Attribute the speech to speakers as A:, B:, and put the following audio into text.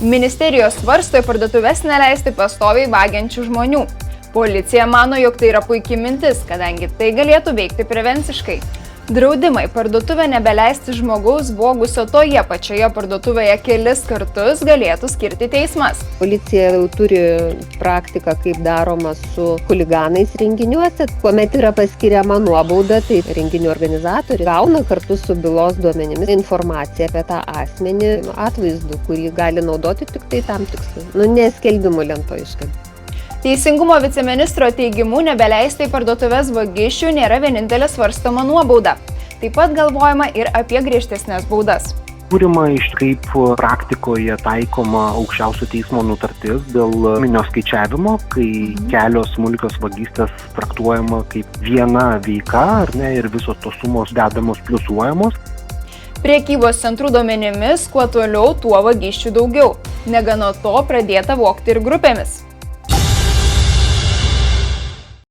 A: Ministerijos svarsto į parduotuves neleisti pastoviai vagiančių žmonių. Policija mano, jog tai yra puikiai mintis, kadangi tai galėtų veikti prevenciškai. Draudimai parduotuvę nebeleisti žmogaus vogusio toje pačioje parduotuvėje kelis kartus galėtų skirti teismas.
B: Policija jau turi praktiką, kaip daroma su chuliganais renginiuose. Kuomet yra paskiriama nuobauda, tai renginių organizatoriai gauna kartu su bylos duomenimis informaciją apie tą asmenį, atvaizdų, kurį gali naudoti tik tai tam tikslui. Neskelbimų lentoje iškart.
A: Teisingumo viceministro teigimu nebeleisti į parduotuvės vagišių nėra vienintelė svarstoma nuobauda. Taip pat galvojama ir apie griežtesnės baudas.
C: Žiūrima iš kaip praktikoje taikoma aukščiausio teismo nutartis dėl suminio skaičiavimo, kai kelios smulkios vagystės traktuojama kaip viena veika, ar ne, ir visos tos sumos dedamos pliusuojamos.
A: Prekybos centrų duomenimis, kuo toliau, tuo vagysčių daugiau. Negana to, pradėta vogti ir grupėmis.